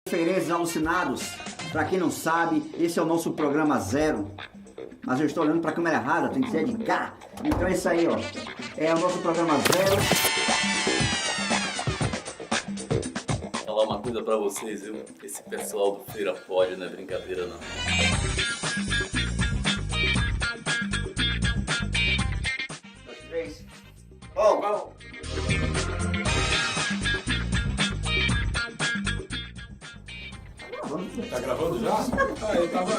Ferezes alucinados, pra quem não sabe, esse é o nosso programa zero. Mas eu estou olhando pra câmera errada, tem que ser de cá. Então é isso aí, ó. É o nosso programa zero. Vou falar uma coisa pra vocês, viu? Esse pessoal do Feira Pode não é brincadeira, não. 2, 3. Bom. Tá gravando já? Eu tava...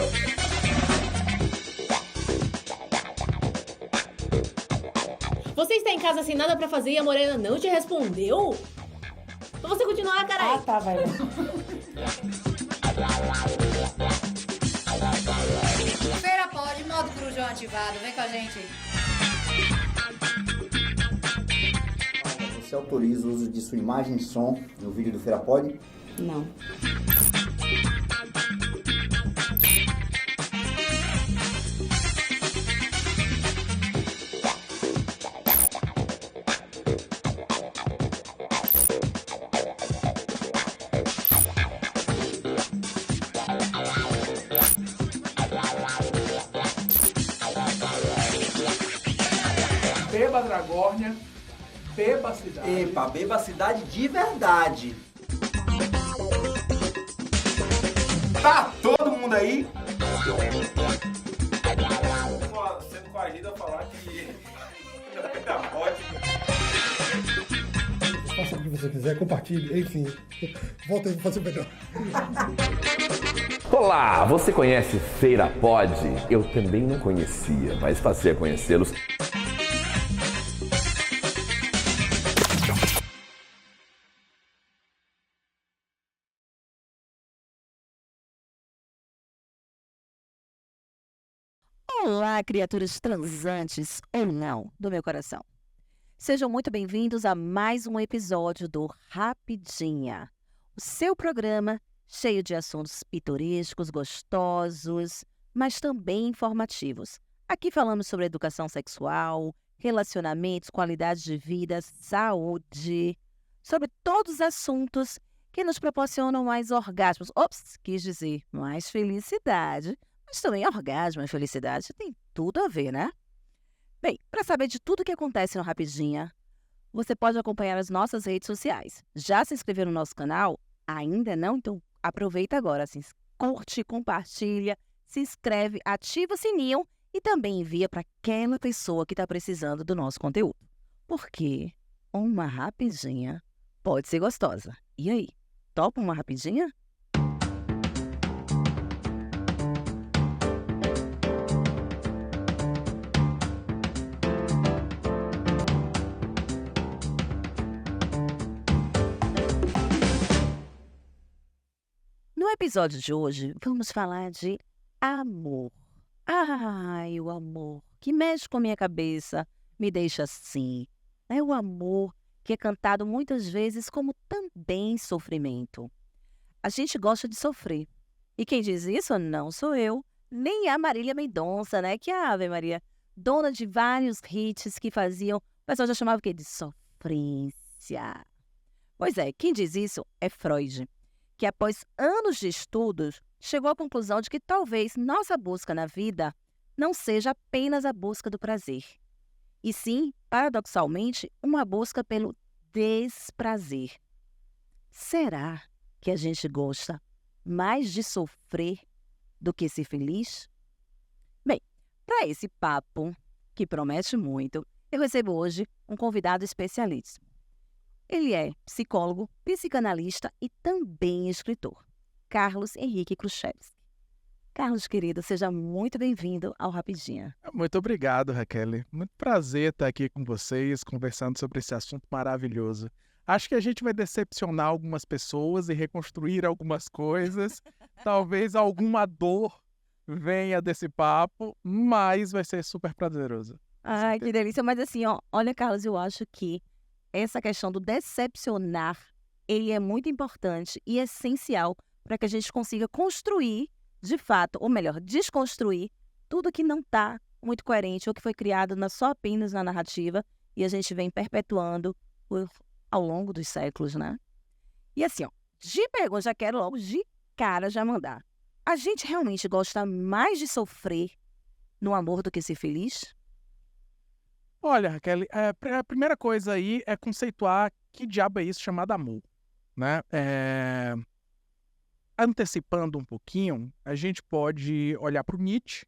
Você está em casa sem nada pra fazer e a Morena não te respondeu? Pra você continuar, caralho. Ah, tá, vai. Feira Pode, modo corujão ativado. Vem com a gente. Você autoriza o uso de sua imagem e som no vídeo do Feira Pode? Não. Beba Dragórnia, beba a cidade. Epa, beba a cidade de verdade. Tá todo mundo aí? Sendo coagido a falar que Feira Pode. Faça o que você quiser, compartilhe, enfim. Volta aí pra fazer o melhor. Olá, você conhece Feira Pode? Eu também não conhecia, mas passei a conhecê-los. Olá, criaturas transantes ou não do meu coração. Sejam muito bem-vindos a mais um episódio do Rapidinha, o seu programa cheio de assuntos pitorescos, gostosos, mas também informativos. Aqui falamos sobre educação sexual, relacionamentos, qualidade de vida, saúde, sobre todos os assuntos que nos proporcionam mais orgasmos. Ops, quis dizer mais felicidade. Mas também orgasmo e felicidade tem tudo a ver, né? Bem, para saber de tudo que acontece no Rapidinha, você pode acompanhar as nossas redes sociais. Já se inscreveu no nosso canal? Ainda não? Então aproveita agora, assim, curte, compartilha, se inscreve, ativa o sininho e também envia para aquela pessoa que está precisando do nosso conteúdo. Porque uma rapidinha pode ser gostosa. E aí, topa uma rapidinha? No episódio de hoje, vamos falar de amor. Ai, o amor que mexe com a minha cabeça, me deixa assim. É o amor que é cantado muitas vezes como também sofrimento. A gente gosta de sofrer. E quem diz isso não sou eu, nem a Marília Mendonça, né? Que é a Ave Maria, dona de vários hits que faziam, o pessoal já chamava o quê? De sofrência. Pois é, quem diz isso é Freud, que após anos de estudos, chegou à conclusão de que talvez nossa busca na vida não seja apenas a busca do prazer, e sim, paradoxalmente, uma busca pelo desprazer. Será que a gente gosta mais de sofrer do que ser feliz? Bem, para esse papo, que promete muito, eu recebo hoje um convidado especialíssimo. Ele é psicólogo, psicanalista e também escritor, Carlos Henrique Kruszewski. Carlos, querido, seja muito bem-vindo ao Rapidinha. Muito obrigado, Raquel. Muito prazer estar aqui com vocês, conversando sobre esse assunto maravilhoso. Acho que a gente vai decepcionar algumas pessoas e reconstruir algumas coisas. Talvez alguma dor venha desse papo, mas vai ser super prazeroso. Ai, que delícia. Mas assim, ó, olha, Carlos, eu acho que essa questão do decepcionar, ele é muito importante e essencial para que a gente consiga construir, de fato, ou melhor, desconstruir tudo que não está muito coerente ou que foi criado só apenas na narrativa e a gente vem perpetuando ao longo dos séculos, né? E assim, ó, já quero logo de cara já mandar. A gente realmente gosta mais de sofrer no amor do que ser feliz? Olha, Raquel, a primeira coisa aí é conceituar que diabo é isso chamado amor, né? Antecipando um pouquinho, a gente pode olhar para o Nietzsche,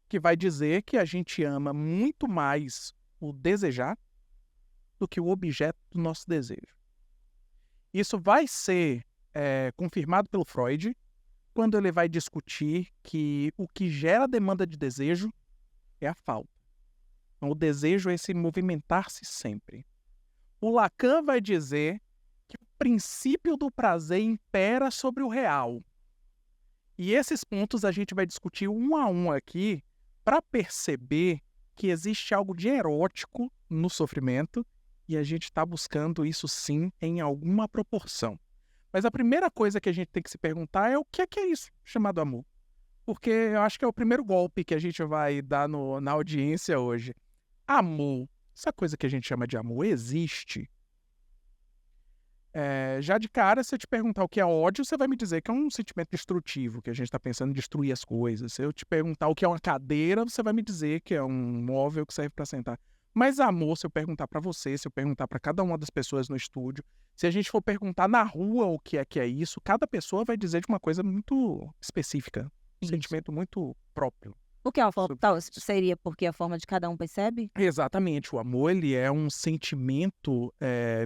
que vai dizer que a gente ama muito mais o desejar do que o objeto do nosso desejo. Isso vai ser confirmado pelo Freud, quando ele vai discutir que o que gera demanda de desejo é a falta. Então, o desejo é esse movimentar-se sempre. O Lacan vai dizer que o princípio do prazer impera sobre o real. E esses pontos a gente vai discutir um a um aqui para perceber que existe algo de erótico no sofrimento e a gente está buscando isso sim em alguma proporção. Mas a primeira coisa que a gente tem que se perguntar é o que é isso chamado amor? Porque eu acho que é o primeiro golpe que a gente vai dar na audiência hoje. Amor, essa coisa que a gente chama de amor, existe? Já de cara, se eu te perguntar o que é ódio, você vai me dizer que é um sentimento destrutivo, que a gente está pensando em destruir as coisas. Se eu te perguntar o que é uma cadeira, você vai me dizer que é um móvel que serve para sentar. Mas amor, se eu perguntar para você, se eu perguntar para cada uma das pessoas no estúdio, se a gente for perguntar na rua o que é isso, cada pessoa vai dizer de uma coisa muito específica, um sentimento muito próprio. O que é uma forma, seria porque a forma de cada um percebe? Exatamente. O amor, ele é um sentimento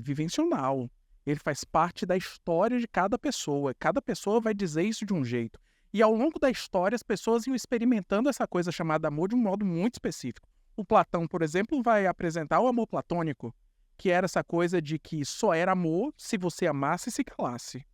vivencional. Ele faz parte da história de cada pessoa. Cada pessoa vai dizer isso de um jeito. E ao longo da história, as pessoas iam experimentando essa coisa chamada amor de um modo muito específico. O Platão, por exemplo, vai apresentar o amor platônico, que era essa coisa de que só era amor se você amasse e se calasse.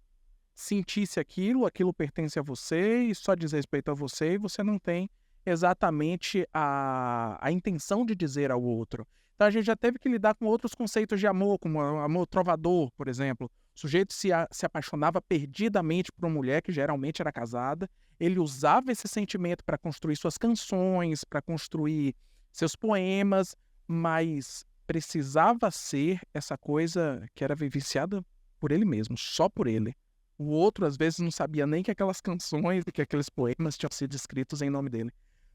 Sentisse aquilo pertence a você e só diz respeito a você e você não tem exatamente a intenção de dizer ao outro. Então a gente já teve que lidar com outros conceitos de amor, como amor trovador, por exemplo. O sujeito se apaixonava perdidamente por uma mulher que geralmente era casada. Ele usava esse sentimento para construir suas canções, para construir seus poemas, mas precisava ser essa coisa que era vivenciada por ele mesmo, só por ele. O outro, às vezes, não sabia nem que aquelas canções e que aqueles poemas tinham sido escritos em nome dele.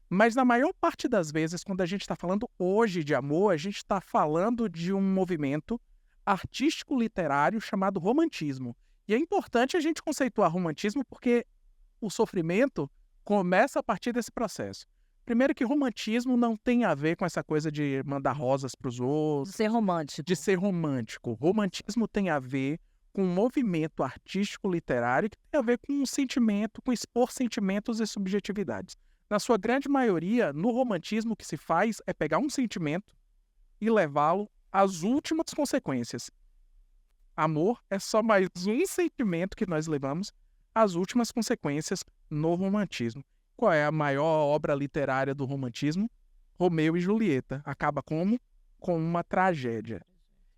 Mas na maior parte das vezes, quando a gente está falando hoje de amor, a gente está falando de um movimento artístico-literário chamado romantismo. E é importante a gente conceituar romantismo porque o sofrimento começa a partir desse processo. Primeiro que romantismo não tem a ver com essa coisa de mandar rosas para os outros. De ser romântico. De ser romântico. Romantismo tem a ver com um movimento artístico-literário que tem a ver com um sentimento, com expor sentimentos e subjetividades. Na sua grande maioria, no romantismo, o que se faz é pegar um sentimento e levá-lo às últimas consequências. Amor é só mais um sentimento que nós levamos às últimas consequências no romantismo. Qual é a maior obra literária do romantismo? Romeu e Julieta. Acaba como? Com uma tragédia.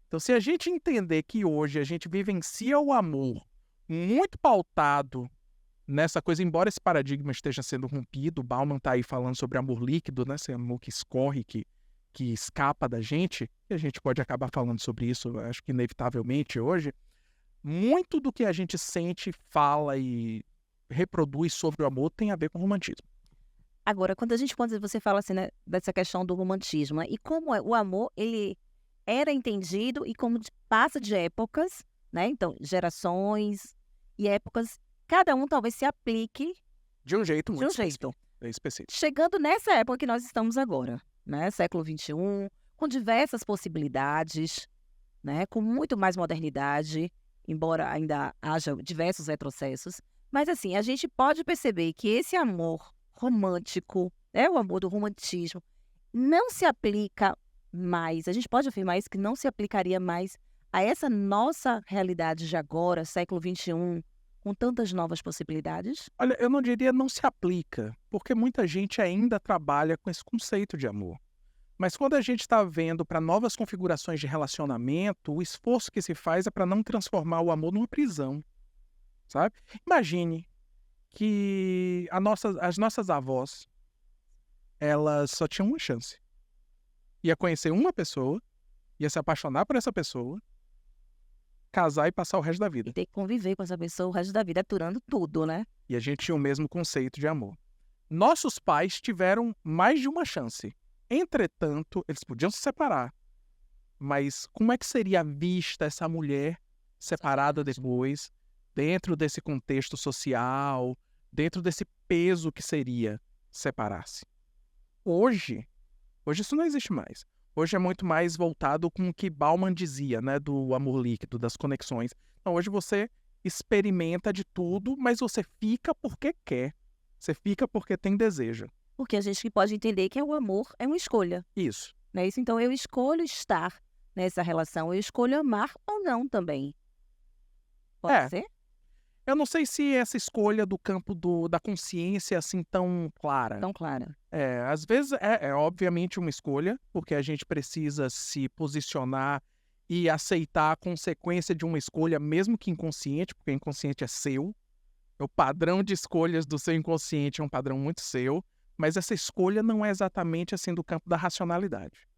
Então, se a gente entender que hoje a gente vivencia o amor muito pautado nessa coisa, embora esse paradigma esteja sendo rompido, o Bauman está aí falando sobre amor líquido, né? Esse amor que escorre, que escapa da gente, e a gente pode acabar falando sobre isso, acho que inevitavelmente hoje. Muito do que a gente sente, fala e reproduz sobre o amor tem a ver com o romantismo. Agora, quando você fala assim, né, dessa questão do romantismo, né, e como o amor, ele era entendido e como passa de épocas, né? Então, gerações e épocas, cada um talvez se aplique de um jeito muito específico. Chegando nessa época que nós estamos agora, né? Século XXI, com diversas possibilidades, né? Com muito mais modernidade, embora ainda haja diversos retrocessos. Mas assim, a gente pode perceber que esse amor romântico, o amor do romantismo, não se aplica mais. A gente pode afirmar isso, que não se aplicaria mais a essa nossa realidade de agora, século XXI, com tantas novas possibilidades? Olha, eu não diria não se aplica, porque muita gente ainda trabalha com esse conceito de amor. Mas quando a gente está vendo para novas configurações de relacionamento, o esforço que se faz é para não transformar o amor numa prisão, sabe? Imagine que as nossas avós, elas só tinham uma chance. Ia conhecer uma pessoa, ia se apaixonar por essa pessoa, casar e passar o resto da vida. E ter que conviver com essa pessoa o resto da vida, aturando tudo, né? E a gente tinha o mesmo conceito de amor. Nossos pais tiveram mais de uma chance. Entretanto, eles podiam se separar. Mas como é que seria vista essa mulher separada depois, dentro desse contexto social, dentro desse peso que seria separar-se? Hoje isso não existe mais. Hoje é muito mais voltado com o que Bauman dizia, né, do amor líquido, das conexões. Então, hoje você experimenta de tudo, mas você fica porque quer. Você fica porque tem desejo. Porque a gente pode entender que o amor é uma escolha. Isso. Não é isso? Então, eu escolho estar nessa relação. Eu escolho amar ou não também. Pode ser? Eu não sei se essa escolha do campo da consciência é assim tão clara. Tão clara. Às vezes é obviamente uma escolha, porque a gente precisa se posicionar e aceitar a consequência de uma escolha, mesmo que inconsciente, porque o inconsciente é seu. O padrão de escolhas do seu inconsciente é um padrão muito seu, mas essa escolha não é exatamente assim do campo da racionalidade.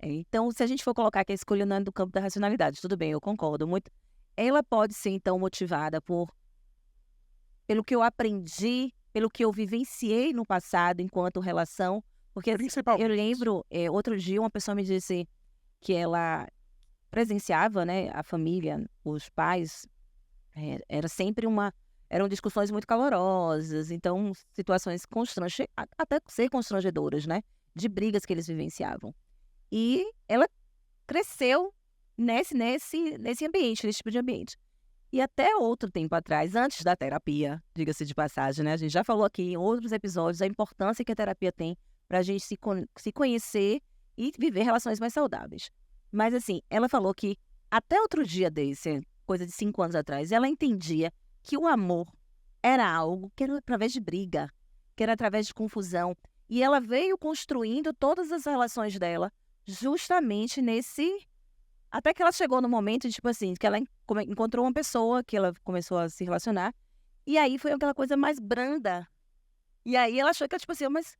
Então, se a gente for colocar que a escolha não é do campo da racionalidade, tudo bem, eu concordo muito. Ela pode ser, então, motivada pelo que eu aprendi, pelo que eu vivenciei no passado enquanto relação. Porque eu lembro, outro dia uma pessoa me disse que ela presenciava, né, a família, os pais, eram discussões muito calorosas, então situações até ser constrangedoras, né, de brigas que eles vivenciavam. E ela cresceu nesse ambiente, nesse tipo de ambiente. E até outro tempo atrás, antes da terapia, diga-se de passagem, né? A gente já falou aqui em outros episódios a importância que a terapia tem para a gente se conhecer e viver relações mais saudáveis. Mas assim, ela falou que até outro dia desse, coisa de 5 anos atrás, ela entendia que o amor era algo que era através de briga, que era através de confusão. E ela veio construindo todas as relações dela justamente até que ela chegou no momento, tipo assim, que ela encontrou uma pessoa que ela começou a se relacionar. E aí foi aquela coisa mais branda. E aí ela achou que, tipo assim, mas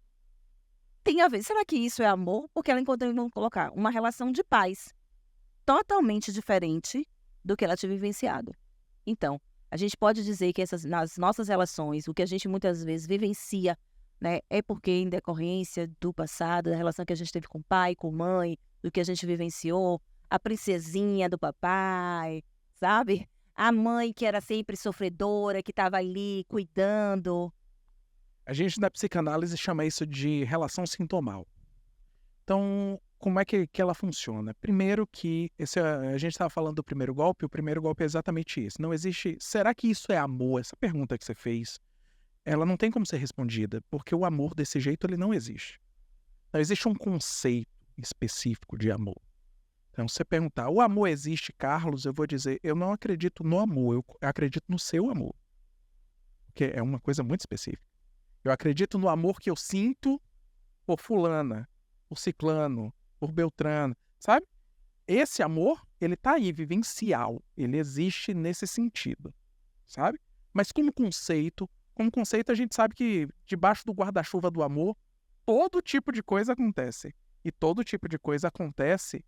tem a ver. Será que isso é amor? Porque ela encontrou, vamos colocar, uma relação de paz totalmente diferente do que ela tinha vivenciado. Então, a gente pode dizer que nas nossas relações, o que a gente muitas vezes vivencia, né, é porque em decorrência do passado, da relação que a gente teve com o pai, com a mãe, do que a gente vivenciou, a princesinha do papai, sabe? A mãe que era sempre sofredora, que estava ali cuidando. A gente na psicanálise chama isso de relação sintomal. Então, como é que ela funciona? Primeiro que, a gente estava falando do primeiro golpe, o primeiro golpe é exatamente isso. Não existe, será que isso é amor? Essa pergunta que você fez, ela não tem como ser respondida, porque o amor desse jeito ele não existe. Não existe um conceito específico de amor. Então, se você perguntar, o amor existe, Carlos? Eu vou dizer, eu não acredito no amor, eu acredito no seu amor. Porque é uma coisa muito específica. Eu acredito no amor que eu sinto por fulana, por ciclano, por beltrano, sabe? Esse amor, ele tá aí, vivencial. Ele existe nesse sentido, sabe? Mas como conceito a gente sabe que debaixo do guarda-chuva do amor, todo tipo de coisa acontece. E todo tipo de coisa acontece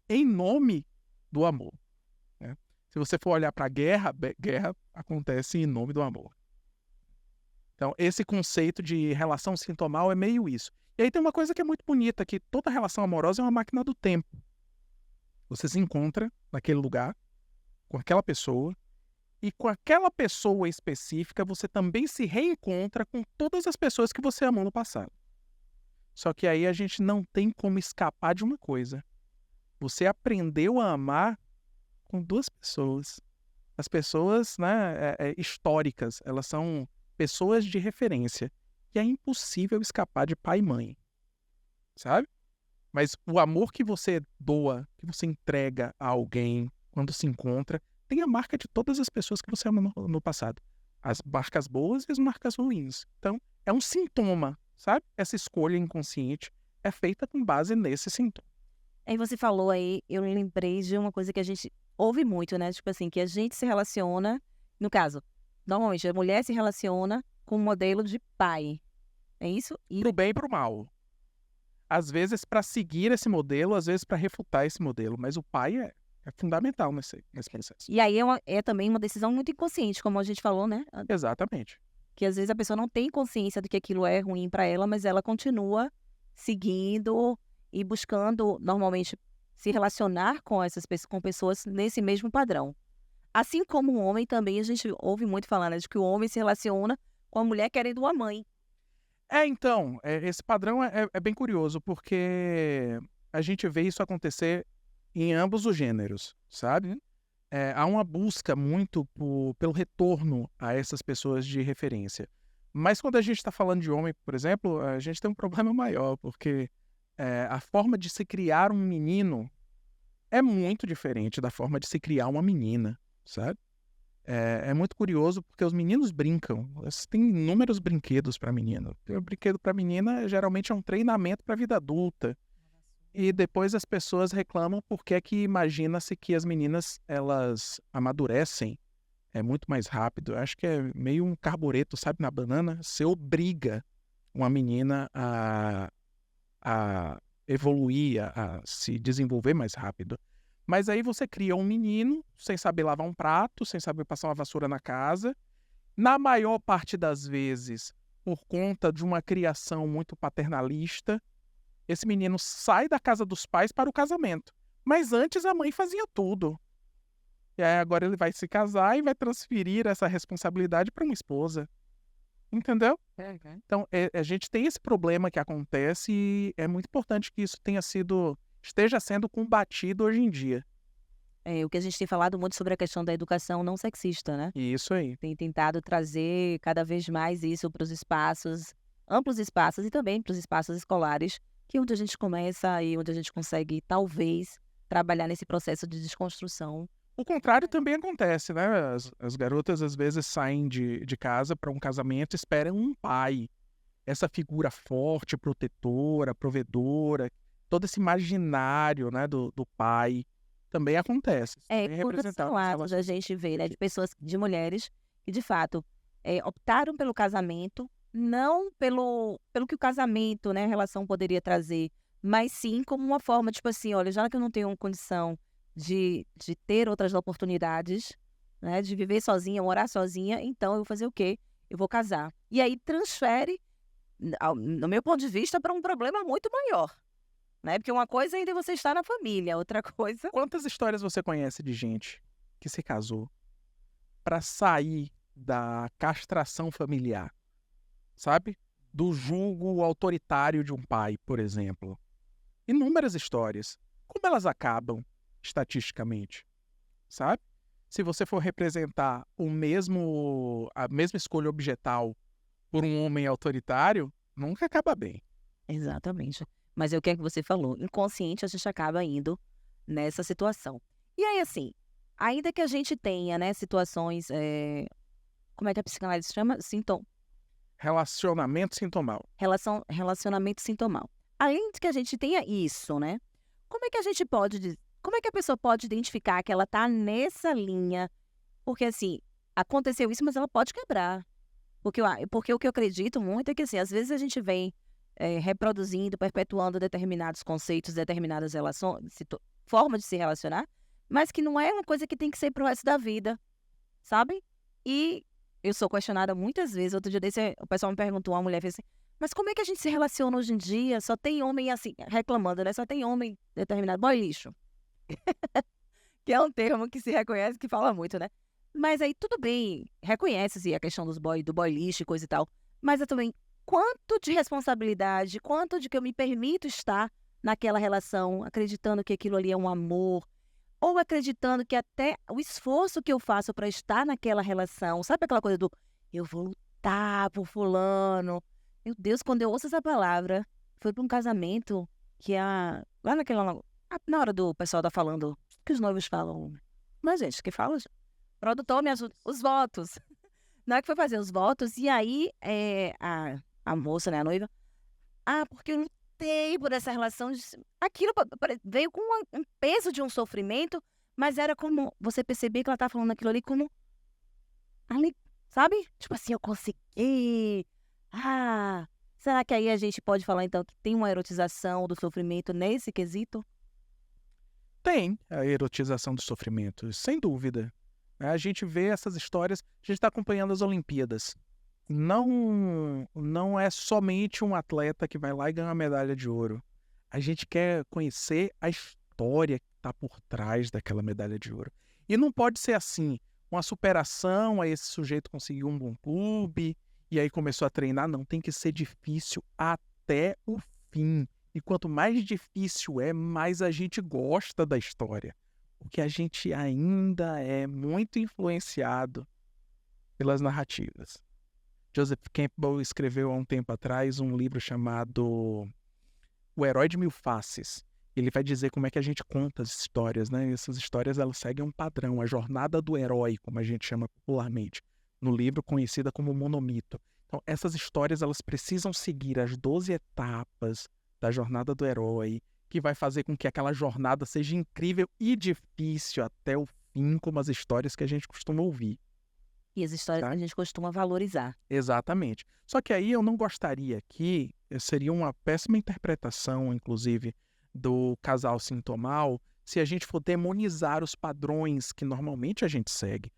em nome do amor, né? Se você for olhar para a guerra acontece em nome do amor. Então, esse conceito de relação sintomal é meio isso. E aí tem uma coisa que é muito bonita, que toda relação amorosa é uma máquina do tempo. Você se encontra naquele lugar, com aquela pessoa, e com aquela pessoa específica você também se reencontra com todas as pessoas que você amou no passado. Só que aí a gente não tem como escapar de uma coisa. Você aprendeu a amar com 2 pessoas. As pessoas, né, históricas, elas são pessoas de referência. E é impossível escapar de pai e mãe, sabe? Mas o amor que você doa, que você entrega a alguém quando se encontra, tem a marca de todas as pessoas que você ama no passado. As marcas boas e as marcas ruins. Então, é um sintoma, sabe? Essa escolha inconsciente é feita com base nesse sintoma. Aí você falou aí, eu me lembrei de uma coisa que a gente ouve muito, né? Tipo assim, que a gente se relaciona, no caso, normalmente a mulher se relaciona com um modelo de pai. É isso? Pro bem e pro mal. Às vezes para seguir esse modelo, às vezes para refutar esse modelo. Mas o pai É fundamental nesse processo. E aí é também uma decisão muito inconsciente, como a gente falou, né? Exatamente. Que às vezes a pessoa não tem consciência de que aquilo é ruim para ela, mas ela continua seguindo e buscando, normalmente, se relacionar com pessoas nesse mesmo padrão. Assim como o homem também, a gente ouve muito falar, né, de que o homem se relaciona com a mulher querendo uma mãe. Então, esse padrão é bem curioso, porque a gente vê isso acontecer em ambos os gêneros, sabe? Há uma busca muito pelo retorno a essas pessoas de referência. Mas quando a gente está falando de homem, por exemplo, a gente tem um problema maior, porque a forma de se criar um menino é muito diferente da forma de se criar uma menina, sabe? É muito curioso porque os meninos brincam. Tem inúmeros brinquedos para menino. O brinquedo para menina geralmente é um treinamento para a vida adulta. E depois as pessoas reclamam porque é que imagina-se que as meninas elas amadurecem muito mais rápido. Acho que é meio um carbureto, sabe, na banana. Você obriga uma menina a evoluir, a se desenvolver mais rápido. Mas aí você cria um menino sem saber lavar um prato, sem saber passar uma vassoura na casa. Na maior parte das vezes, por conta de uma criação muito paternalista, esse menino sai da casa dos pais para o casamento. Mas antes a mãe fazia tudo. E aí agora ele vai se casar e vai transferir essa responsabilidade para uma esposa. Entendeu? Então a gente tem esse problema que acontece e é muito importante que isso esteja sendo combatido hoje em dia. O que a gente tem falado muito sobre a questão da educação não sexista, né? Isso aí. Tem tentado trazer cada vez mais isso para os espaços, amplos espaços e também para os espaços escolares, que é onde a gente começa e onde a gente consegue, talvez, trabalhar nesse processo de desconstrução. O contrário também acontece, né? As garotas às vezes saem de casa para um casamento e esperam um pai. Essa figura forte, protetora, provedora, todo esse imaginário, né, do pai também acontece. Quantos relatos a gente vê, né, de pessoas, de mulheres que, de fato, optaram pelo casamento, não pelo que o casamento, né, a relação poderia trazer, mas sim como uma forma, tipo assim, olha, já que eu não tenho condição de ter outras oportunidades, né, de viver sozinha, morar sozinha, então eu vou fazer o quê? Eu vou casar. E aí transfere, no meu ponto de vista, para um problema muito maior. Né? Porque uma coisa ainda é você estar na família, outra coisa... Quantas histórias você conhece de gente que se casou para sair da castração familiar, sabe? Do julgo autoritário de um pai, por exemplo. Inúmeras histórias. Como elas acabam estatisticamente, sabe? Se você for representar a mesma escolha objetal por um homem autoritário, nunca acaba bem. Exatamente. Mas é o que é que você falou. Inconsciente, a gente acaba indo nessa situação. E aí, assim, ainda que a gente tenha, né, situações... como é que a psicanálise chama? Relacionamento sintomal. Relacionamento sintomal. Além de que a gente tenha isso, né? Como é que a pessoa pode identificar que ela tá nessa linha? Porque, assim, aconteceu isso, mas ela pode quebrar. Porque o que eu acredito muito é que, assim, às vezes a gente vem reproduzindo, perpetuando determinados conceitos, determinadas relações, formas de se relacionar, mas que não é uma coisa que tem que ser pro resto da vida, sabe? E eu sou questionada muitas vezes. Outro dia desse, o pessoal me perguntou, uma mulher fez assim, mas como é que a gente se relaciona hoje em dia? Só tem homem assim, reclamando, né? Só tem homem determinado, boy lixo. Que é um termo que se reconhece, que fala muito, né? Mas aí tudo bem, reconhece-se a questão do boy lixo e coisa e tal, mas eu também, quanto de responsabilidade, quanto de que eu me permito estar naquela relação, acreditando que aquilo ali é um amor, ou acreditando que até o esforço que eu faço para estar naquela relação, sabe aquela coisa do eu vou lutar por fulano. Meu Deus, quando eu ouço essa palavra, foi para um casamento que lá na hora do pessoal tá falando, que os noivos falam, mas gente, que fala? Produtor, me ajuda, os votos. Na hora que foi fazer os votos, e aí a moça, né, a noiva, porque eu lutei por essa relação, aquilo veio com um peso de um sofrimento, mas era como você perceber que ela tá falando aquilo ali como, ali, sabe? Tipo assim, eu consegui. Será que aí a gente pode falar então que tem uma erotização do sofrimento nesse quesito? Tem a erotização do sofrimento, sem dúvida. A gente vê essas histórias, a gente está acompanhando as Olimpíadas. Não é somente um atleta que vai lá e ganha uma medalha de ouro. A gente quer conhecer a história que está por trás daquela medalha de ouro. E não pode ser assim, uma superação, aí esse sujeito conseguiu um bom clube, e aí começou a treinar. Não, tem que ser difícil até o fim. E quanto mais difícil é, mais a gente gosta da história. Porque a gente ainda é muito influenciado pelas narrativas. Joseph Campbell escreveu há um tempo atrás um livro chamado O Herói de Mil Faces. Ele vai dizer como é que a gente conta as histórias, né? Essas histórias, elas seguem um padrão, a jornada do herói, como a gente chama popularmente, no livro conhecida como monomito. Então, essas histórias, elas precisam seguir as 12 etapas da jornada do herói, que vai fazer com que aquela jornada seja incrível e difícil até o fim, como as histórias que a gente costuma ouvir. E as histórias que a gente costuma valorizar. Exatamente. Só que aí eu não gostaria que seria uma péssima interpretação, inclusive, do casal sintomal, se a gente for demonizar os padrões que normalmente a gente segue.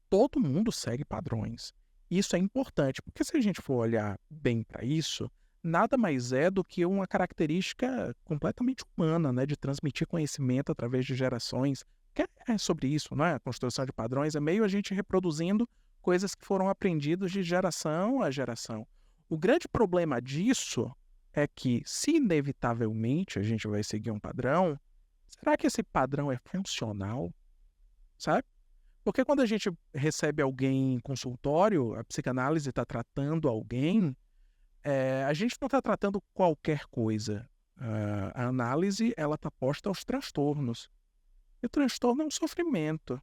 Todo mundo segue padrões. Isso é importante, porque se a gente for olhar bem para isso, nada mais é do que uma característica completamente humana, né, de transmitir conhecimento através de gerações. Que é sobre isso, não é? A construção de padrões é meio a gente reproduzindo coisas que foram aprendidas de geração a geração. O grande problema disso é que, se inevitavelmente a gente vai seguir um padrão, será que esse padrão é funcional? Sabe? Porque quando a gente recebe alguém em consultório, a psicanálise está tratando alguém, a gente não está tratando qualquer coisa. A análise, ela está posta aos transtornos. E o transtorno é um sofrimento.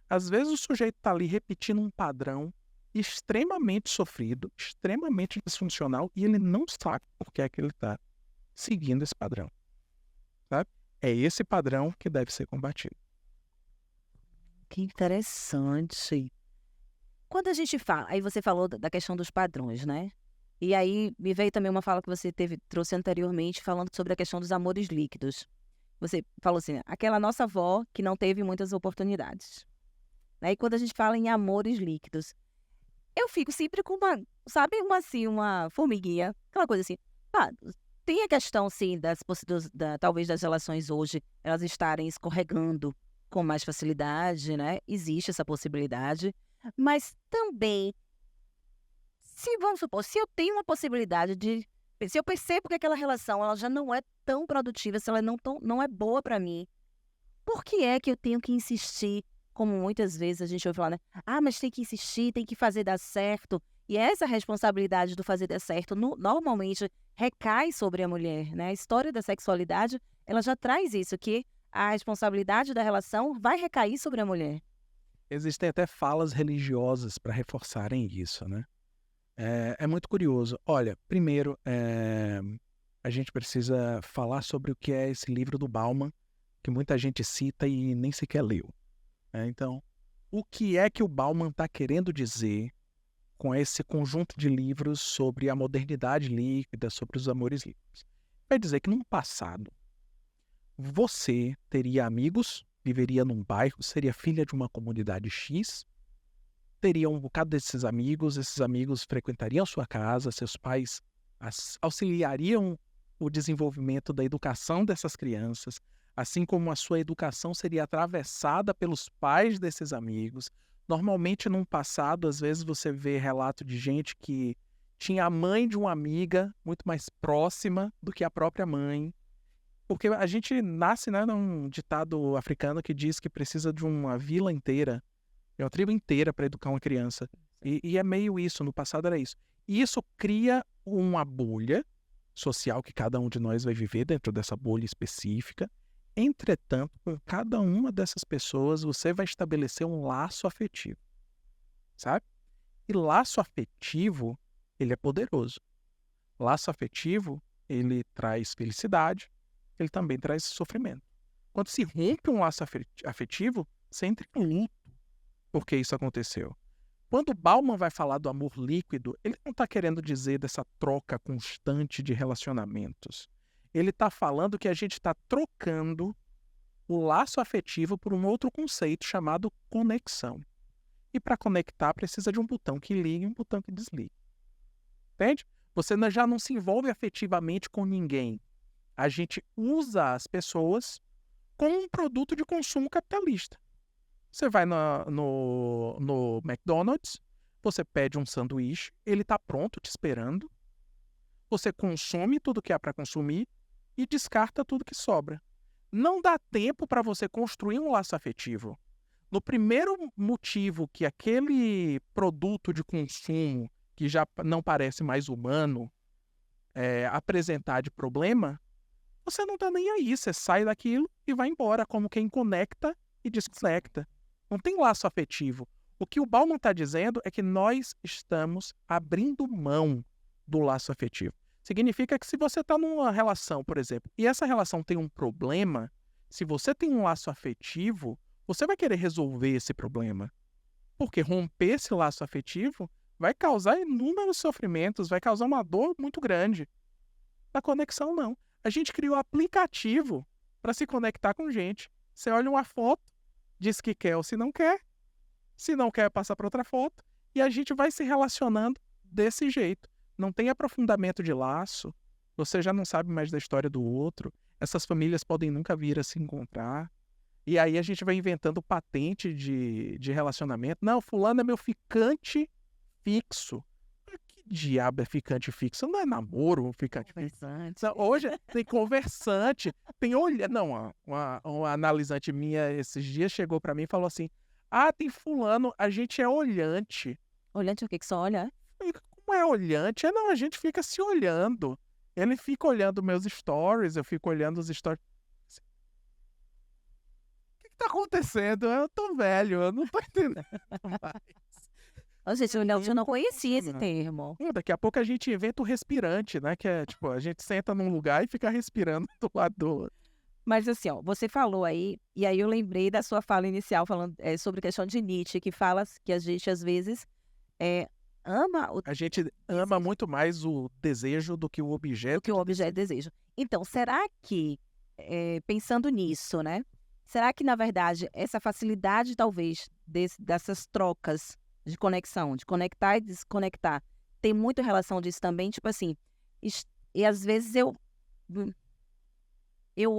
Às vezes o sujeito está ali repetindo um padrão extremamente sofrido, extremamente disfuncional, e ele não sabe por que é que ele está seguindo esse padrão. Sabe? É esse padrão que deve ser combatido. Que interessante. Quando a gente fala, aí você falou da questão dos padrões, né? E aí me veio também uma fala que você trouxe anteriormente, falando sobre a questão dos amores líquidos. Você falou assim, aquela nossa avó que não teve muitas oportunidades. Né? E quando a gente fala em amores líquidos, eu fico sempre com uma formiguinha, aquela coisa assim. Tem a questão, sim, talvez das relações hoje, elas estarem escorregando com mais facilidade, né? Existe essa possibilidade. Mas também, vamos supor, se eu tenho uma possibilidade se eu percebo que aquela relação ela já não é tão produtiva, se ela não é boa para mim, por que é que eu tenho que insistir? Como muitas vezes a gente ouve falar, né? Mas tem que insistir, tem que fazer dar certo. E essa responsabilidade do fazer dar certo normalmente recai sobre a mulher, né? A história da sexualidade, ela já traz isso, que a responsabilidade da relação vai recair sobre a mulher. Existem até falas religiosas para reforçarem isso, né? É muito curioso. Olha, primeiro, a gente precisa falar sobre o que é esse livro do Bauman, que muita gente cita e nem sequer leu. Então, o que é que o Bauman está querendo dizer com esse conjunto de livros sobre a modernidade líquida, sobre os amores líquidos? Vai dizer que no passado, você teria amigos, viveria num bairro, seria filha de uma comunidade X, teria um bocado desses amigos, esses amigos frequentariam sua casa, seus pais auxiliariam o desenvolvimento da educação dessas crianças, assim como a sua educação seria atravessada pelos pais desses amigos. Normalmente, num passado, às vezes você vê relato de gente que tinha a mãe de uma amiga muito mais próxima do que a própria mãe. Porque a gente nasce, né, num ditado africano que diz que precisa de uma vila inteira, de uma tribo inteira para educar uma criança. E é meio isso, no passado era isso. E isso cria uma bolha social que cada um de nós vai viver dentro dessa bolha específica. Entretanto, com cada uma dessas pessoas, você vai estabelecer um laço afetivo, sabe? E laço afetivo, ele é poderoso. Laço afetivo, ele traz felicidade, ele também traz sofrimento. Quando se rompe um laço afetivo, você entra em luto porque isso aconteceu. Quando Bauman vai falar do amor líquido, ele não está querendo dizer dessa troca constante de relacionamentos. Ele está falando que a gente está trocando o laço afetivo por um outro conceito chamado conexão. E para conectar precisa de um botão que liga e um botão que desliga. Entende? Você já não se envolve afetivamente com ninguém. A gente usa as pessoas como um produto de consumo capitalista. Você vai no McDonald's, você pede um sanduíche, ele está pronto te esperando. Você consome tudo que há para consumir e descarta tudo que sobra. Não dá tempo para você construir um laço afetivo. No primeiro motivo que aquele produto de consumo, que já não parece mais humano, apresentar de problema, você não está nem aí. Você sai daquilo e vai embora, como quem conecta e desconecta. Não tem laço afetivo. O que o Bauman está dizendo é que nós estamos abrindo mão do laço afetivo. Significa que se você está numa relação, por exemplo, e essa relação tem um problema, se você tem um laço afetivo, você vai querer resolver esse problema. Porque romper esse laço afetivo vai causar inúmeros sofrimentos, vai causar uma dor muito grande. Na conexão, não. A gente criou aplicativo para se conectar com gente. Você olha uma foto, diz que quer ou se não quer. Se não quer, passa para outra foto. E a gente vai se relacionando desse jeito. Não tem aprofundamento de laço. Você já não sabe mais da história do outro. Essas famílias podem nunca vir a se encontrar. E aí a gente vai inventando patente de relacionamento. Não, fulano é meu ficante fixo. Que diabo é ficante fixo? Não é namoro, ficante fixo. Não, hoje tem conversante, tem olhante. Não, uma analisante minha esses dias chegou para mim e falou assim: ah, tem fulano, a gente é olhante. Olhante é o quê? Que só olha? Como é olhante? Não, a gente fica se olhando. Ele fica olhando meus stories, eu fico olhando os stories. O que tá acontecendo? Eu tô velho, eu não tô entendendo mais. Gente, eu não conhecia esse termo. Daqui a pouco a gente inventa o respirante, né? Que é tipo, a gente senta num lugar e fica respirando do lado do outro. Mas assim, ó, você falou aí, e aí eu lembrei da sua fala inicial falando sobre a questão de Nietzsche, que fala que a gente às vezes ama a gente ama muito mais o desejo do que o objeto. Do que o objeto de desejo. Então, será que, pensando nisso, né? Será que, na verdade, essa facilidade, talvez, dessas trocas de conexão, de conectar e desconectar, tem muita relação disso também? Tipo assim, e às vezes eu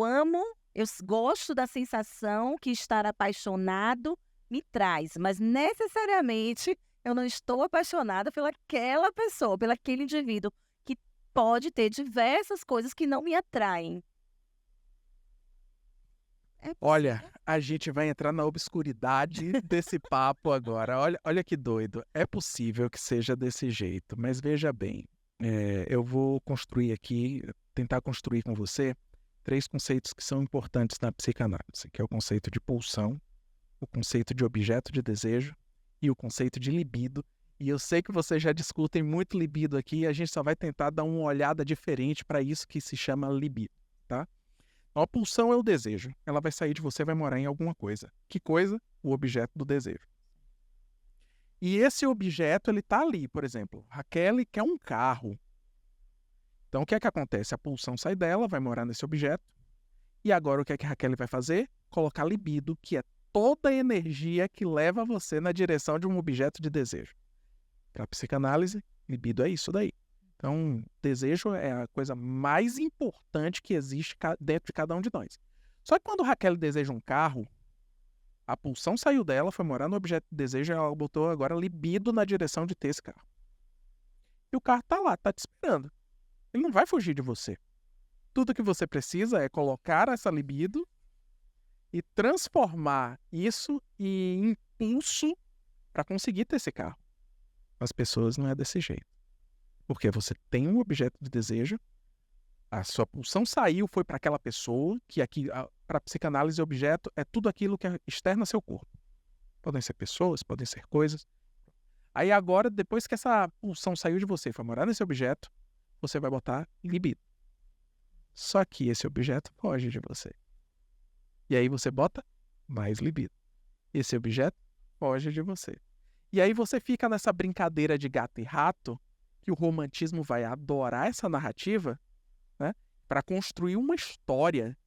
amo, eu gosto da sensação que estar apaixonado me traz, mas necessariamente eu não estou apaixonada pelaquela pessoa, pelaquele indivíduo, que pode ter diversas coisas que não me atraem. Olha, a gente vai entrar na obscuridade desse papo agora. Olha que doido. É possível que seja desse jeito, mas veja bem, eu vou construir aqui, tentar construir com você 3 conceitos que são importantes na psicanálise, que é o conceito de pulsão, o conceito de objeto de desejo e o conceito de libido. E eu sei que vocês já discutem muito libido aqui, e a gente só vai tentar dar uma olhada diferente para isso que se chama libido, tá? A pulsão é o desejo. Ela vai sair de você e vai morar em alguma coisa. Que coisa? O objeto do desejo. E esse objeto, ele tá ali, por exemplo. Raquel quer um carro. Então, o que é que acontece? A pulsão sai dela, vai morar nesse objeto. E agora, o que é que a Raquel vai fazer? Colocar libido, que é toda a energia que leva você na direção de um objeto de desejo. Para a psicanálise, libido é isso daí. Então, desejo é a coisa mais importante que existe dentro de cada um de nós. Só que quando Raquel deseja um carro, a pulsão saiu dela, foi morar no objeto de desejo e ela botou agora libido na direção de ter esse carro. E o carro tá lá, tá te esperando. Ele não vai fugir de você. Tudo que você precisa é colocar essa libido e transformar isso em impulso para conseguir ter esse carro. As pessoas não é desse jeito. Porque você tem um objeto de desejo, a sua pulsão saiu, foi para aquela pessoa, que aqui, para a psicanálise, objeto é tudo aquilo que é externo ao seu corpo. Podem ser pessoas, podem ser coisas. Aí agora, depois que essa pulsão saiu de você e foi morar nesse objeto, você vai botar libido. Só que esse objeto foge de você. E aí você bota mais libido. Esse objeto foge de você. E aí você fica nessa brincadeira de gato e rato, que o romantismo vai adorar essa narrativa, né, para construir uma história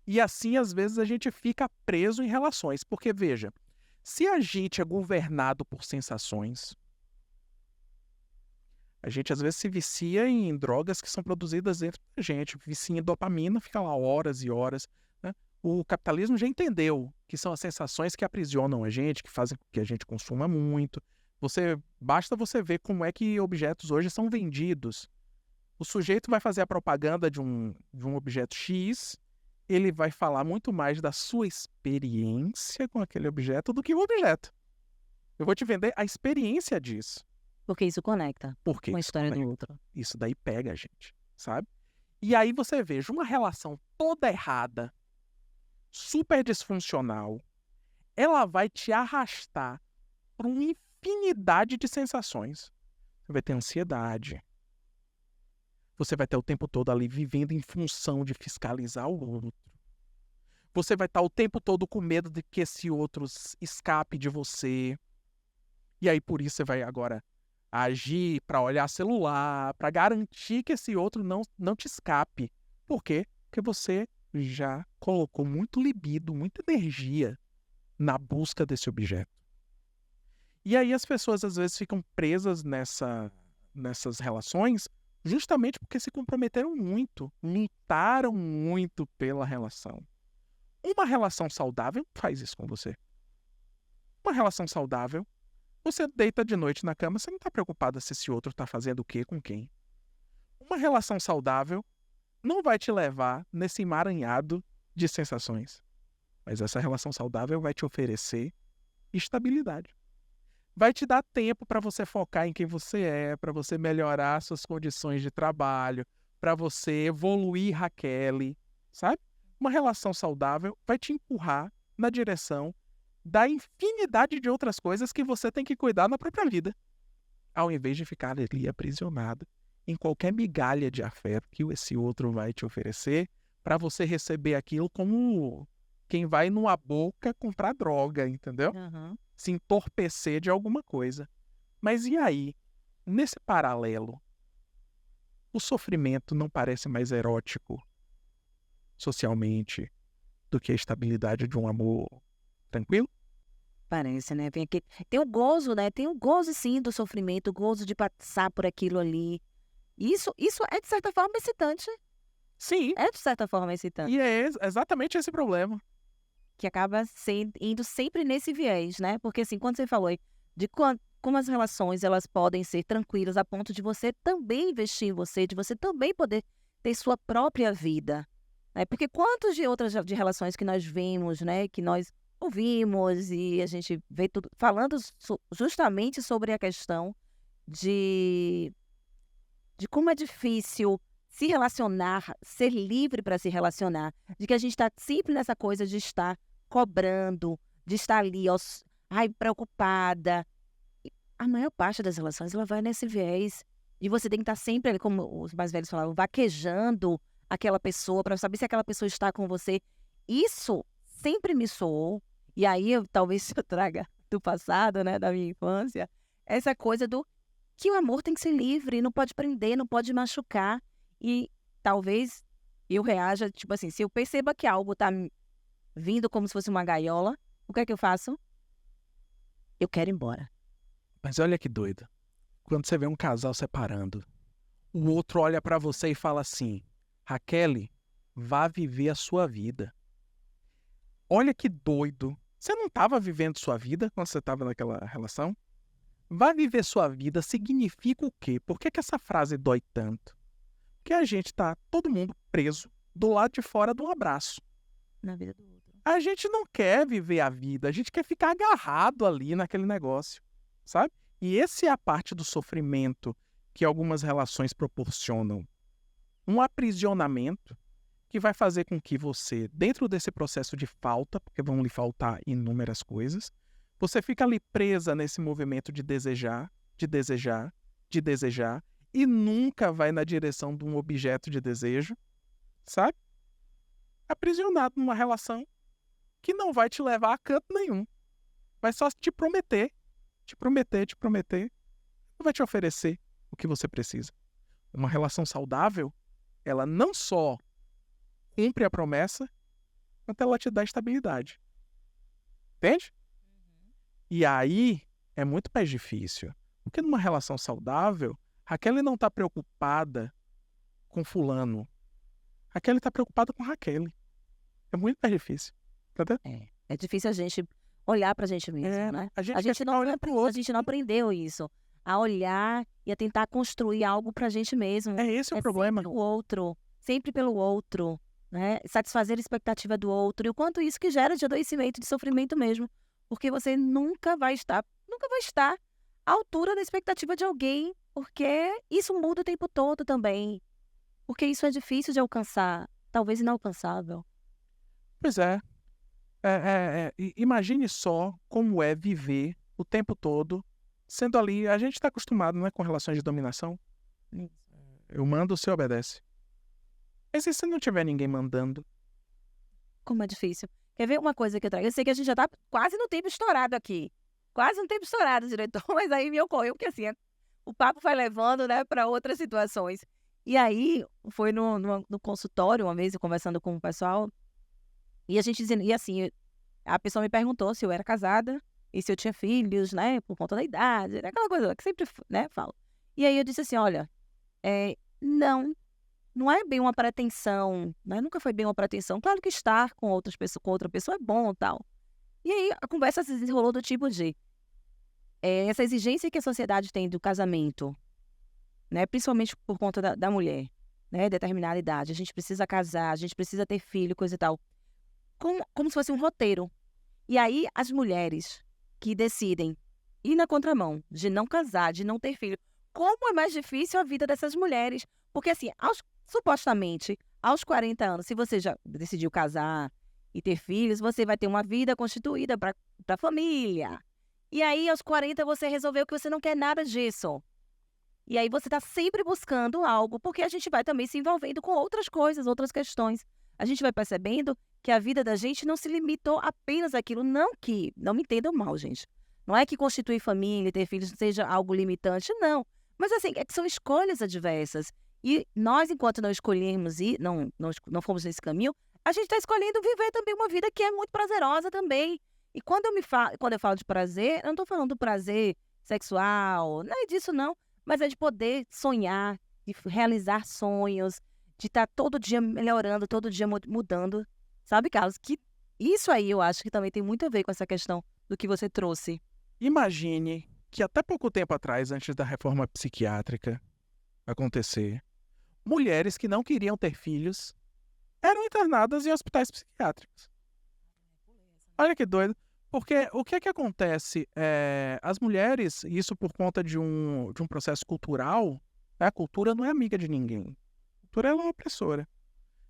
E assim, às vezes, a gente fica preso em relações. Porque, veja, se a gente é governado por sensações, a gente às vezes se vicia em drogas que são produzidas dentro da gente. Vicia em dopamina, fica lá horas e horas, né? O capitalismo já entendeu que são as sensações que aprisionam a gente, que fazem com que a gente consuma muito. Basta você ver como é que objetos hoje são vendidos. O sujeito vai fazer a propaganda de um objeto X, ele vai falar muito mais da sua experiência com aquele objeto do que o objeto. Eu vou te vender a experiência disso. Porque isso conecta Porque com a história do outro. isso daí pega a gente, sabe? E aí você veja uma relação toda errada, super disfuncional, ela vai te arrastar para uma infinidade de sensações. Você vai ter ansiedade. Você vai estar o tempo todo ali vivendo em função de fiscalizar o outro. Você vai estar o tempo todo com medo de que esse outro escape de você. E aí por isso você vai agora agir para olhar celular, para garantir que esse outro não te escape. Por quê? Porque você já colocou muito libido, muita energia na busca desse objeto. E aí as pessoas às vezes ficam presas nessas relações justamente porque se comprometeram muito, lutaram muito pela relação. Uma relação saudável faz isso com você. Uma relação saudável, você deita de noite na cama, você não está preocupada se esse outro está fazendo o quê com quem. Uma relação saudável não vai te levar nesse emaranhado de sensações. Mas essa relação saudável vai te oferecer estabilidade. Vai te dar tempo para você focar em quem você é, para você melhorar suas condições de trabalho, para você evoluir, Raquel, sabe? Uma relação saudável vai te empurrar na direção da infinidade de outras coisas que você tem que cuidar na própria vida, ao invés de ficar ali aprisionado em qualquer migalha de afeto que esse outro vai te oferecer para você receber aquilo como quem vai numa boca comprar droga, entendeu? Uhum. Se entorpecer de alguma coisa. Mas e aí, nesse paralelo, o sofrimento não parece mais erótico socialmente do que a estabilidade de um amor tranquilo? Parece, né? Tem o gozo, né? Tem o gozo, sim, do sofrimento, o gozo de passar por aquilo ali. Isso é, de certa forma, excitante. Sim. É, de certa forma, excitante. E é exatamente esse problema. Que acaba indo sempre nesse viés, né? Porque, assim, quando você falou aí de como as relações elas podem ser tranquilas a ponto de você também investir em você, de você também poder ter sua própria vida. Né? Porque quantos de outras de relações que nós vemos, né? Que nós ouvimos e a gente vê tudo falando justamente sobre a questão de como é difícil se relacionar, ser livre para se relacionar, de que a gente está sempre nessa coisa de estar cobrando, de estar ali, preocupada. A maior parte das relações, ela vai nesse viés. E você tem que estar sempre, como os mais velhos falavam, vaquejando aquela pessoa para saber se aquela pessoa está com você. Isso sempre me soou. E aí, talvez eu traga do passado, né, da minha infância, essa coisa do que o amor tem que ser livre, não pode prender, não pode machucar. E talvez eu reaja, tipo assim, se eu perceba que algo está vindo como se fosse uma gaiola, o que é que eu faço? Eu quero ir embora. Mas olha que doido. Quando você vê um casal separando, o outro olha pra você e fala assim: Raquel, vá viver a sua vida. Olha que doido. Você não estava vivendo sua vida quando você estava naquela relação? Vá viver sua vida significa o quê? Por que essa frase dói tanto? Porque a gente tá, todo mundo preso do lado de fora de um abraço. Na vida do outro. A gente não quer viver a vida, a gente quer ficar agarrado ali naquele negócio, sabe? E essa é a parte do sofrimento que algumas relações proporcionam. Um aprisionamento que vai fazer com que você, dentro desse processo de falta, porque vão lhe faltar inúmeras coisas, você fica ali presa nesse movimento de desejar, de desejar, de desejar, e nunca vai na direção de um objeto de desejo, sabe? Aprisionado numa relação que não vai te levar a canto nenhum. Vai só te prometer, não vai te oferecer o que você precisa. Uma relação saudável, ela não só cumpre a promessa, quanto ela te dá estabilidade. Entende? E aí é muito mais difícil. Porque numa relação saudável, Raquel não está preocupada com fulano. Raquel está preocupada com Raquel. É muito mais difícil. Entendeu? É difícil a gente olhar pra gente mesmo, né? A gente não olha pro outro. A gente não aprendeu isso. A olhar e a tentar construir algo pra gente mesmo. É esse o problema. Sempre o outro. Sempre pelo outro. Né? Satisfazer a expectativa do outro. E o quanto isso que gera de adoecimento, de sofrimento mesmo. Porque você nunca vai estar à altura da expectativa de alguém. Porque isso muda o tempo todo também. Porque isso é difícil de alcançar. Talvez inalcançável. Pois é. Imagine só como é viver o tempo todo sendo ali. A gente está acostumado, né, com relações de dominação. Eu mando, você obedece. Mas e se não tiver ninguém mandando? Como é difícil. Quer ver uma coisa que eu trago? Eu sei que a gente já tá quase no tempo estourado aqui. Quase no tempo estourado, diretor. Mas aí me ocorreu, porque assim, o papo vai levando, né, para outras situações. E aí, foi no consultório, uma vez, eu conversando com o pessoal, e a gente dizendo, e assim, a pessoa me perguntou se eu era casada e se eu tinha filhos, né, por conta da idade, né, aquela coisa que sempre, né, falo. E aí eu disse assim, olha, não é bem uma pretensão, né, nunca foi bem uma pretensão. Claro que estar com outra pessoa é bom e tal. E aí a conversa se desenrolou do tipo de, essa exigência que a sociedade tem do casamento, né, principalmente por conta da mulher, né, determinada idade, a gente precisa casar, a gente precisa ter filho, coisa e tal. Como se fosse um roteiro. E aí, as mulheres que decidem ir na contramão, de não casar, de não ter filho, como é mais difícil a vida dessas mulheres? Porque, assim, supostamente, aos 40 anos, se você já decidiu casar e ter filhos, você vai ter uma vida constituída para a família. E aí, aos 40, você resolveu que você não quer nada disso. E aí, você está sempre buscando algo, porque a gente vai também se envolvendo com outras coisas, outras questões. A gente vai percebendo que a vida da gente não se limitou apenas àquilo. Não me entendam mal, gente. Não é que constituir família, ter filhos seja algo limitante, não. Mas assim, é que são escolhas adversas. E nós, enquanto não escolhemos e não fomos nesse caminho, a gente está escolhendo viver também uma vida que é muito prazerosa também. E quando eu falo de prazer, eu não estou falando do prazer sexual, não é disso não. Mas é de poder sonhar, de realizar sonhos, de estar todo dia melhorando, todo dia mudando. Sabe, Carlos, que isso aí eu acho que também tem muito a ver com essa questão do que você trouxe. Imagine que até pouco tempo atrás, antes da reforma psiquiátrica acontecer, mulheres que não queriam ter filhos eram internadas em hospitais psiquiátricos. Olha que doido. Porque o que acontece? As mulheres, isso por conta de um processo cultural, né? A cultura não é amiga de ninguém. A cultura é uma opressora.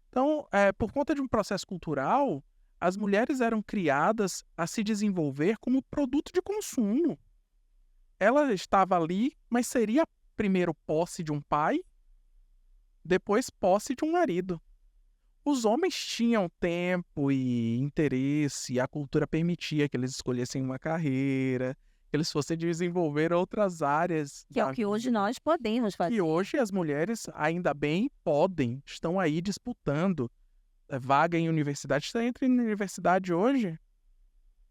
Então, por conta de um processo cultural, as mulheres eram criadas a se desenvolver como produto de consumo. Ela estava ali, mas seria primeiro posse de um pai, depois posse de um marido. Os homens tinham tempo e interesse, e a cultura permitia que eles escolhessem uma carreira, que eles fossem desenvolver outras áreas. Que é o que hoje nós podemos fazer. E hoje as mulheres, ainda bem, estão aí disputando vaga em universidade. Está entre na universidade hoje,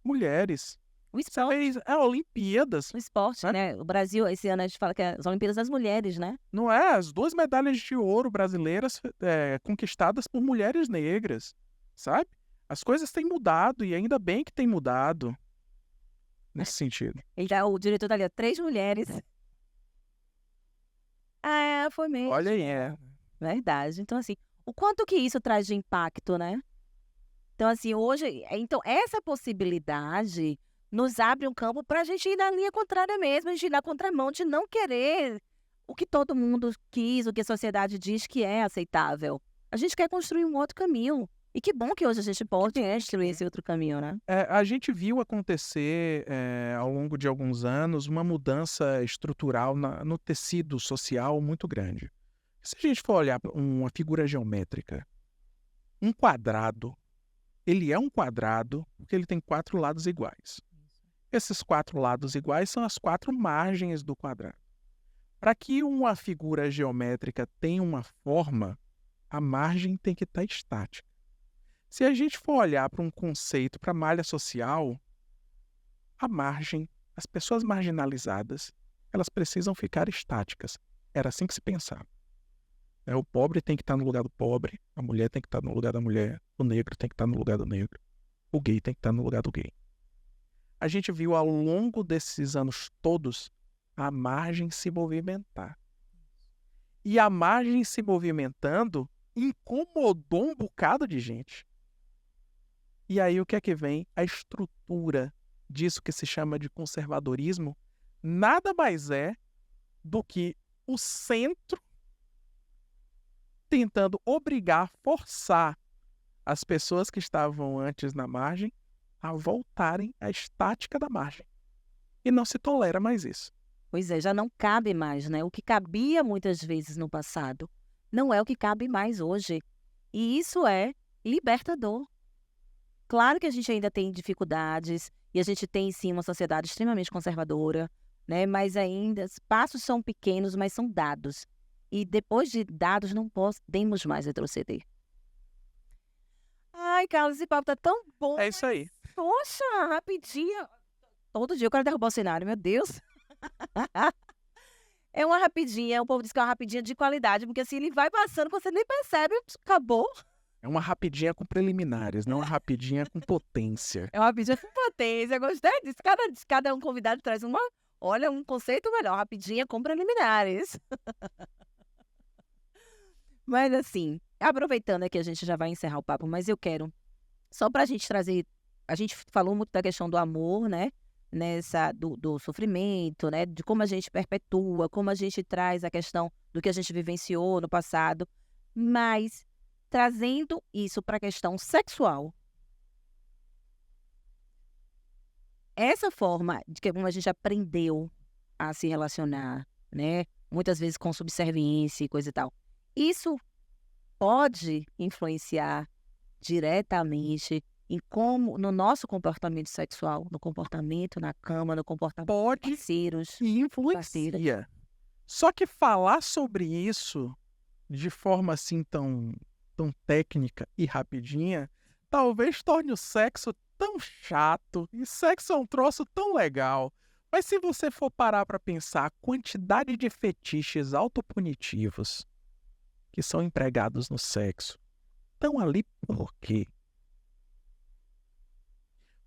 mulheres. O esporte. Olimpíadas. O esporte, né? O Brasil, esse ano a gente fala que é as Olimpíadas das Mulheres, né? Não é? As 2 medalhas de ouro brasileiras conquistadas por mulheres negras, sabe? As coisas têm mudado e ainda bem que têm mudado nesse sentido. O diretor tá ali, 3 mulheres. Foi mesmo. Olha aí, Verdade. Então, assim, o quanto que isso traz de impacto, né? Então, assim, hoje... Então, essa possibilidade nos abre um campo para a gente ir na linha contrária mesmo, a gente ir na contramão, de não querer o que todo mundo quis, o que a sociedade diz que é aceitável. A gente quer construir um outro caminho. E que bom que hoje a gente pode construir esse outro caminho, né? A gente viu acontecer, ao longo de alguns anos, uma mudança estrutural no tecido social muito grande. Se a gente for olhar para uma figura geométrica, um quadrado, ele é um quadrado porque ele tem 4 lados iguais. Esses 4 lados iguais são as 4 margens do quadrado. Para que uma figura geométrica tenha uma forma, a margem tem que estar estática. Se a gente for olhar para um conceito, para malha social, a margem, as pessoas marginalizadas, elas precisam ficar estáticas. Era assim que se pensava. O pobre tem que estar no lugar do pobre, a mulher tem que estar no lugar da mulher, o negro tem que estar no lugar do negro, o gay tem que estar no lugar do gay. A gente viu ao longo desses anos todos a margem se movimentar. E a margem se movimentando incomodou um bocado de gente. E aí o que é que vem? A estrutura disso que se chama de conservadorismo nada mais é do que o centro tentando obrigar, forçar as pessoas que estavam antes na margem a voltarem à estática da margem. E não se tolera mais isso. Pois é, já não cabe mais, né? O que cabia muitas vezes no passado não é o que cabe mais hoje. E isso é libertador. Claro que a gente ainda tem dificuldades e a gente tem, sim, uma sociedade extremamente conservadora, né? Mas ainda, os passos são pequenos, mas são dados. E depois de dados, não podemos mais retroceder. Ai, Carlos, esse papo tá tão bom. É isso aí. Poxa, rapidinho. Todo dia eu quero derrubar o cenário, meu Deus. É uma rapidinha, o povo diz que é uma rapidinha de qualidade, porque assim ele vai passando, você nem percebe, acabou. É uma rapidinha com preliminares, não uma rapidinha com potência. É uma rapidinha com potência, gostei disso. Cada um convidado traz um conceito melhor, rapidinha com preliminares. Mas assim, aproveitando aqui, a gente já vai encerrar o papo, mas eu quero, só pra gente trazer, a gente falou muito da questão do amor, né? Do sofrimento, né? De como a gente perpetua, como a gente traz a questão do que a gente vivenciou no passado, mas trazendo isso para a questão sexual. Essa forma de que como a gente aprendeu a se relacionar, né? Muitas vezes com subserviência e coisa e tal. Isso pode influenciar diretamente em como, no nosso comportamento sexual, no comportamento na cama, no comportamento Pode de parceiros. e influencia. Só que falar sobre isso de forma assim tão técnica e rapidinha, talvez torne o sexo tão chato. E sexo é um troço tão legal. Mas se você for parar para pensar a quantidade de fetiches autopunitivos que são empregados no sexo, estão ali por quê?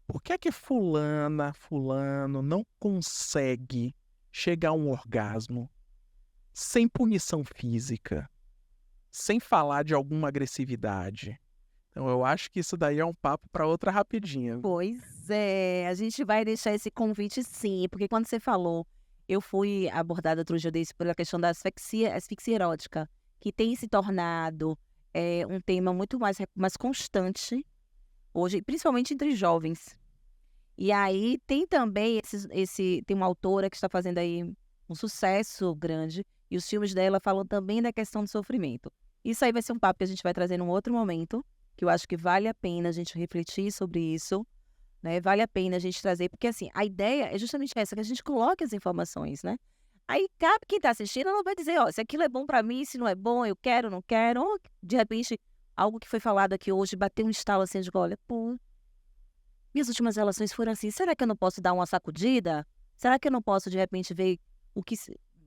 Por que é que fulano não consegue chegar a um orgasmo sem punição física, sem falar de alguma agressividade? Então eu acho que isso daí é um papo para outra rapidinha. Pois é, a gente vai deixar esse convite sim, porque quando você falou, eu fui abordada outro dia desse pela questão da asfixia erótica, que tem se tornado um tema muito mais constante hoje, principalmente entre jovens. E aí tem também tem uma autora que está fazendo aí um sucesso grande, e os filmes dela falam também da questão do sofrimento. Isso aí vai ser um papo que a gente vai trazer num outro momento, que eu acho que vale a pena a gente refletir sobre isso, né? Vale a pena a gente trazer, porque assim, a ideia é justamente essa, que a gente coloque as informações, né? Aí cabe quem está assistindo, ela vai dizer, ó, se aquilo é bom para mim, se não é bom, eu quero, não quero, ou de repente, algo que foi falado aqui hoje, bateu um estalo assim, de olha, pô, minhas últimas relações foram assim, será que eu não posso dar uma sacudida? Será que eu não posso, de repente, ver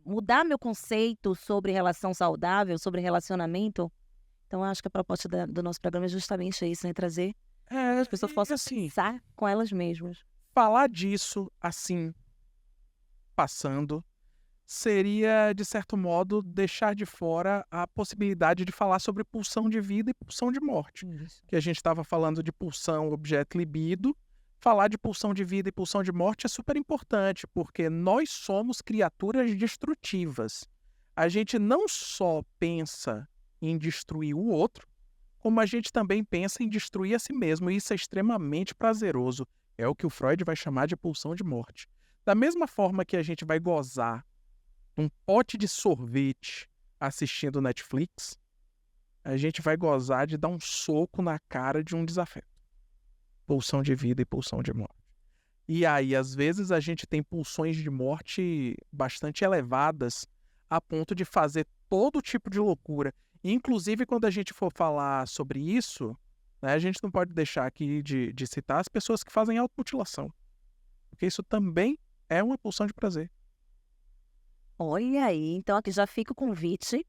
mudar meu conceito sobre relação saudável, sobre relacionamento? Então, acho que a proposta do nosso programa é justamente isso, né? Trazer as pessoas possam pensar com elas mesmas. Falar disso, assim, passando, seria, de certo modo, deixar de fora a possibilidade de falar sobre pulsão de vida e pulsão de morte. Isso. Que a gente estava falando de pulsão, objeto, libido. Falar de pulsão de vida e pulsão de morte é super importante, porque nós somos criaturas destrutivas. A gente não só pensa em destruir o outro, como a gente também pensa em destruir a si mesmo, e isso é extremamente prazeroso. É o que o Freud vai chamar de pulsão de morte. Da mesma forma que a gente vai gozar um pote de sorvete assistindo Netflix, a gente vai gozar de dar um soco na cara de um desafeto. Pulsão de vida e pulsão de morte. E aí, às vezes, a gente tem pulsões de morte bastante elevadas a ponto de fazer todo tipo de loucura. Inclusive, quando a gente for falar sobre isso, né? A gente não pode deixar aqui de citar as pessoas que fazem automutilação, porque isso também é uma pulsão de prazer. Olha aí, então aqui já fica o convite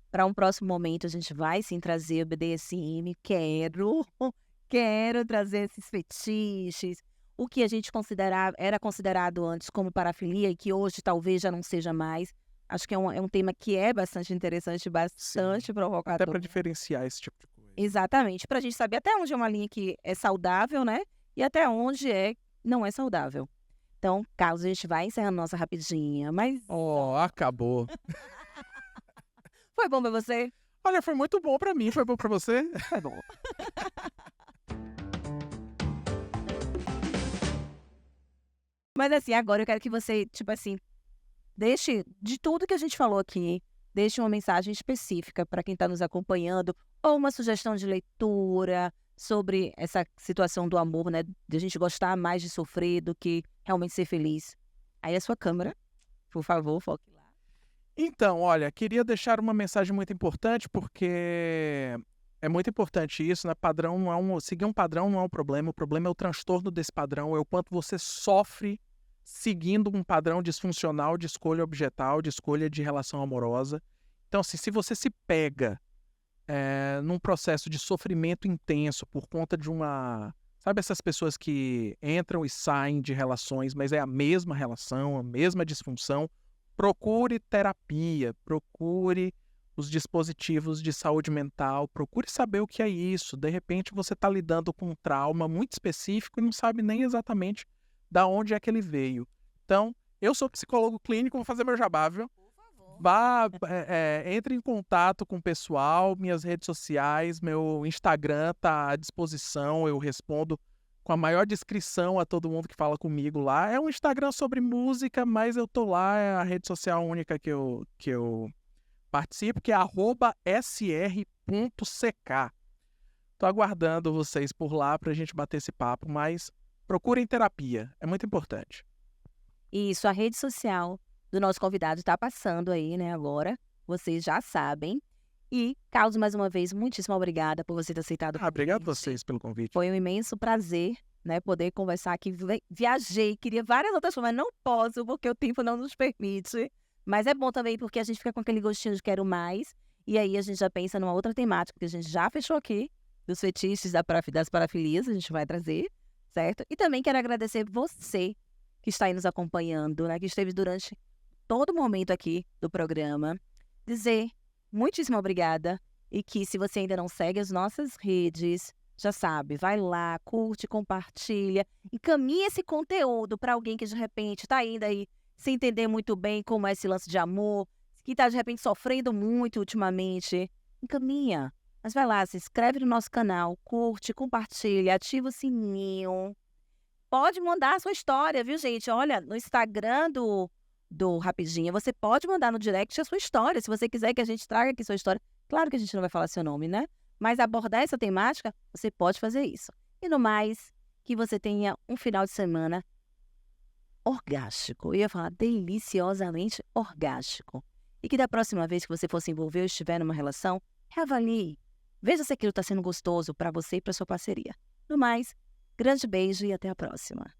para um próximo momento. A gente vai sim trazer o BDSM. Quero trazer esses fetiches, o que a gente era considerado antes como parafilia e que hoje talvez já não seja mais. Acho que é um tema que é bastante interessante, bastante provocador. Até para diferenciar esse tipo de coisa. Exatamente, para a gente saber até onde é uma linha que é saudável, né? E até onde não é saudável. Então, Carlos, a gente vai encerrando nossa rapidinha, mas... Acabou. Foi bom pra você? Olha, foi muito bom pra mim. Foi bom pra você? Foi bom. Mas assim, agora eu quero que você, tipo assim, deixe, de tudo que a gente falou aqui, deixe uma mensagem específica para quem está nos acompanhando, ou uma sugestão de leitura sobre essa situação do amor, né? De a gente gostar mais de sofrer do que realmente ser feliz. Aí a sua câmera, por favor, foque lá. Então, olha, queria deixar uma mensagem muito importante, porque é muito importante isso, né? Padrão não é seguir um padrão não é um problema, o problema é o transtorno desse padrão, é o quanto você sofre seguindo um padrão disfuncional de escolha objetal, de escolha de relação amorosa. Então, assim, se você se pega num processo de sofrimento intenso por conta de uma... Sabe essas pessoas que entram e saem de relações, mas é a mesma relação, a mesma disfunção? Procure terapia, procure os dispositivos de saúde mental, procure saber o que é isso. De repente você está lidando com um trauma muito específico e não sabe nem exatamente da onde é que ele veio. Então, eu sou psicólogo clínico, vou fazer meu jabá, viu? Entre em contato com o pessoal, minhas redes sociais, meu Instagram está à disposição, eu respondo com a maior discrição a todo mundo que fala comigo lá. É um Instagram sobre música, mas eu tô lá, é a rede social única que eu participo, que é @sr.ck. Tô aguardando vocês por lá pra gente bater esse papo, mas procurem terapia, é muito importante. Isso, a rede social do nosso convidado está passando aí, né, agora. Vocês já sabem. E, Carlos, mais uma vez, muitíssimo obrigada por você ter aceitado o convite. Obrigado a vocês pelo convite. Foi um imenso prazer, né, poder conversar aqui. Viajei, queria várias outras coisas, mas não posso, porque o tempo não nos permite. Mas é bom também, porque a gente fica com aquele gostinho de quero mais. E aí a gente já pensa numa outra temática, que a gente já fechou aqui, dos fetiches, das parafilias, a gente vai trazer, certo? E também quero agradecer você que está aí nos acompanhando, né, que esteve durante todo momento aqui do programa. Dizer muitíssimo obrigada e que se você ainda não segue as nossas redes, já sabe, vai lá, curte, compartilha, encaminha esse conteúdo para alguém que de repente está ainda aí sem entender muito bem como é esse lance de amor, que está de repente sofrendo muito ultimamente. Encaminha, mas vai lá, se inscreve no nosso canal, curte, compartilha, ativa o sininho. Pode mandar a sua história, viu, gente? Olha, no Instagram do Rapidinha, você pode mandar no direct a sua história, se você quiser que a gente traga aqui sua história. Claro que a gente não vai falar seu nome, né? Mas abordar essa temática, você pode fazer isso. E no mais, que você tenha um final de semana orgástico. Eu ia falar deliciosamente orgástico. E que da próxima vez que você for se envolver ou estiver numa relação, reavalie. Veja se aquilo está sendo gostoso para você e para sua parceria. No mais, grande beijo e até a próxima.